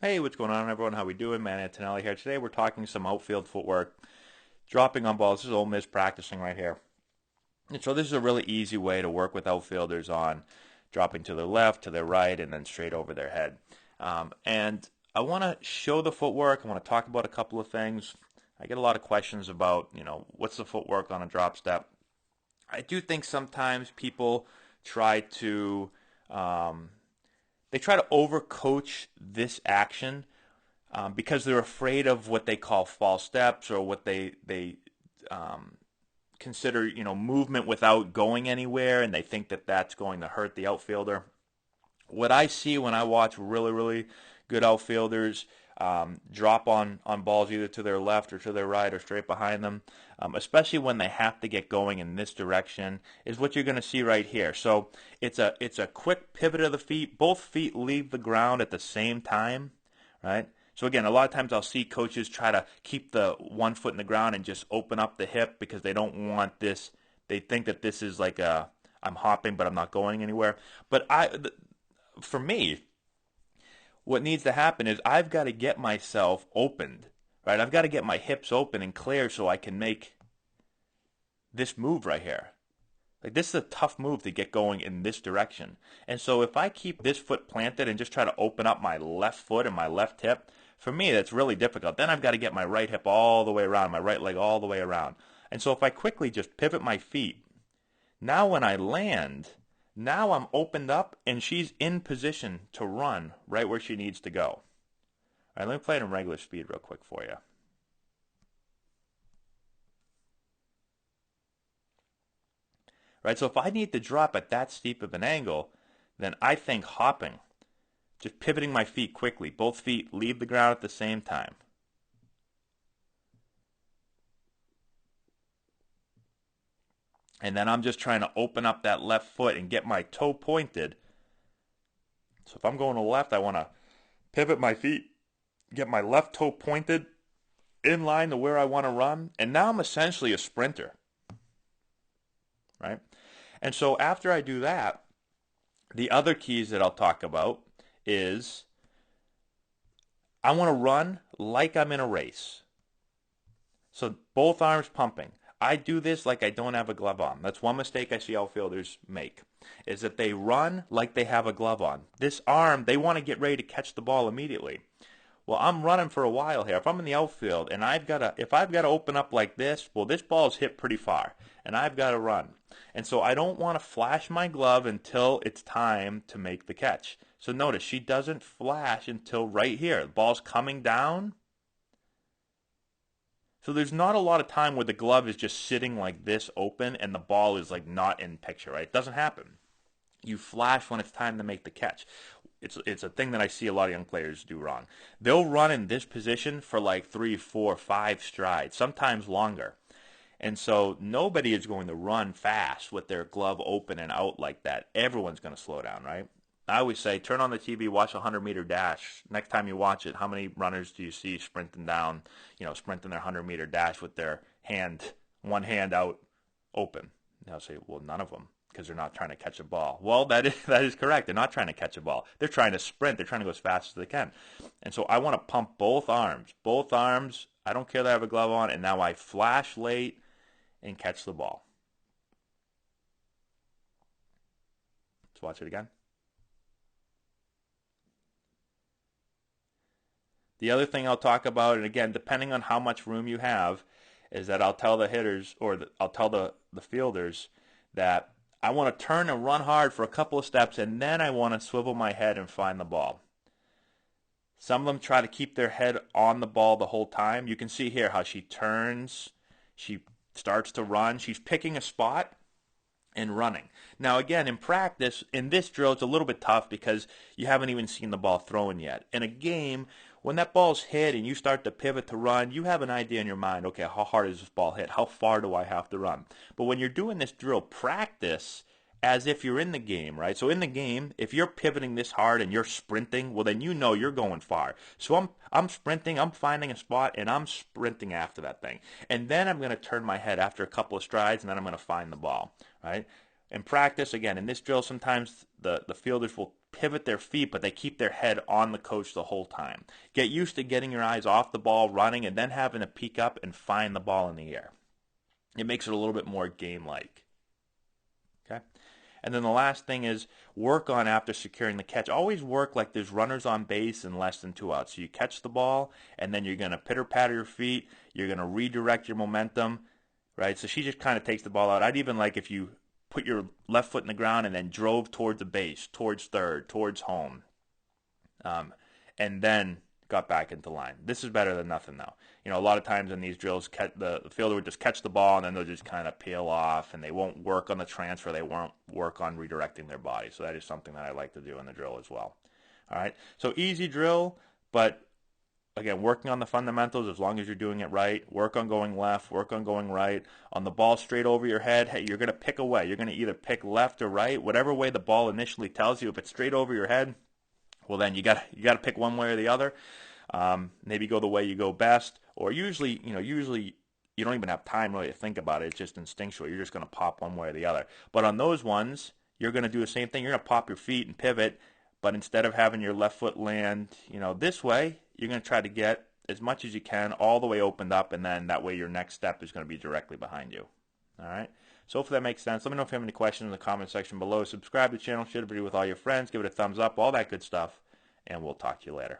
Hey, what's going on, everyone? How we doing? Man, Antonelli here. Today we're talking some outfield footwork, dropping on balls. This is Ole Miss practicing right here. And so this is a really easy way to work with outfielders on dropping to their left, to their right, and then straight over their head. And I want to show the footwork. I want to talk about a couple of things. I get a lot of questions about, what's the footwork on a drop step. I do think sometimes people try to um, they try to overcoach this action because they're afraid of what they call false steps or what they consider movement without going anywhere, and they think that that's going to hurt the outfielder. What I see when I watch really good outfielders drop on balls either to their left or to their right or straight behind them, especially when they have to get going in this direction, is what you're going to see right here. So it's a quick pivot of the feet. Both feet leave the ground at the same time, right? So again, a lot of times I'll see coaches try to keep the one foot in the ground and just open up the hip because they don't want this. They think that this is like I'm hopping, but I'm not going anywhere. But for me, what needs to happen is I've got to get myself opened, right? I've got to get my hips open and clear so I can make this move right here. Like, this is a tough move to get going in this direction. And so if I keep this foot planted and just try to open up my left foot and my left hip, for me that's really difficult. Then I've got to get my right hip all the way around, my right leg all the way around. And so if I quickly just pivot my feet, now when I land, now I'm opened up and she's in position to run right where she needs to go. All right, let me play it in regular speed real quick for you. Right, so if I need to drop at that steep of an angle, then I think hopping, just pivoting my feet quickly, both feet leave the ground at the same time. And then I'm just trying to open up that left foot and get my toe pointed. So if I'm going to the left, I want to pivot my feet, get my left toe pointed in line to where I want to run, and now I'm essentially a sprinter, right? And so after I do that, the other keys that I'll talk about is I want to run like I'm in a race. So both arms pumping. I do this like I don't have a glove on. That's one mistake I see outfielders make, is that they run like they have a glove on. This arm, they want to get ready to catch the ball immediately. Well, I'm running for a while here. If I'm in the outfield and if I've got to open up like this, well, this ball's hit pretty far, and I've got to run. And so I don't want to flash my glove until it's time to make the catch. So notice, she doesn't flash until right here. The ball's coming down. So there's not a lot of time where the glove is just sitting like this open and the ball is like not in picture, right? It doesn't happen. You flash when it's time to make the catch. It's a thing that I see a lot of young players do wrong. They'll run in this position for like 3, 4, 5 strides, sometimes longer. And so nobody is going to run fast with their glove open and out like that. Everyone's going to slow down, right? I always say, turn on the TV, watch a 100-meter dash. Next time you watch it, how many runners do you see sprinting down, sprinting their 100-meter dash with their one hand out open? And I'll say, well, none of them, because they're not trying to catch a ball. Well, that is correct. They're not trying to catch a ball. They're trying to sprint. They're trying to go as fast as they can. And so I want to pump both arms. Both arms, I don't care that I have a glove on, and now I flash late and catch the ball. Let's watch it again. The other thing I'll talk about, and again, depending on how much room you have, is that I'll tell the hitters, or I'll tell the fielders that I want to turn and run hard for a couple of steps, and then I want to swivel my head and find the ball. Some of them try to keep their head on the ball the whole time. You can see here how she turns, she starts to run, she's picking a spot and running. Now again, in practice, in this drill, it's a little bit tough because you haven't even seen the ball thrown yet. In a game, when that ball's hit and you start to pivot to run, you have an idea in your mind, okay, how hard is this ball hit? How far do I have to run? But when you're doing this drill, practice as if you're in the game, right? So in the game, if you're pivoting this hard and you're sprinting, well then you know you're going far. So I'm sprinting, I'm finding a spot, and I'm sprinting after that thing. And then I'm going to turn my head after a couple of strides, and then I'm going to find the ball, right? In practice, again, in this drill, sometimes the fielders will pivot their feet, but they keep their head on the coach the whole time. Get used to getting your eyes off the ball, running, and then having to peek up and find the ball in the air. It makes it a little bit more game-like. Okay? And then the last thing is work on after securing the catch. Always work like there's runners on base and less than 2 outs. So you catch the ball, and then you're going to pitter-patter your feet. You're going to redirect your momentum, right? So she just kind of takes the ball out. I'd even like if you put your left foot in the ground and then drove towards the base, towards third, towards home, and then got back into line. This is better than nothing, though. You know, a lot of times in these drills, the fielder would just catch the ball and then they'll just kind of peel off, and they won't work on the transfer. They won't work on redirecting their body. So that is something that I like to do in the drill as well. All right, so easy drill, but again, working on the fundamentals as long as you're doing it right. Work on going left, work on going right. On the ball straight over your head, hey, you're going to pick a way. You're going to either pick left or right, whatever way the ball initially tells you. If it's straight over your head, well then you got to pick one way or the other. Maybe go the way you go best, or usually you don't even have time really to think about it. It's just instinctual. You're just going to pop one way or the other. But on those ones, you're going to do the same thing. You're going to pop your feet and pivot, but instead of having your left foot land, this way, you're going to try to get as much as you can all the way opened up, and then that way your next step is going to be directly behind you. All right? So hopefully that makes sense. Let me know if you have any questions in the comment section below. Subscribe to the channel, share the video with all your friends, give it a thumbs up, all that good stuff, and we'll talk to you later.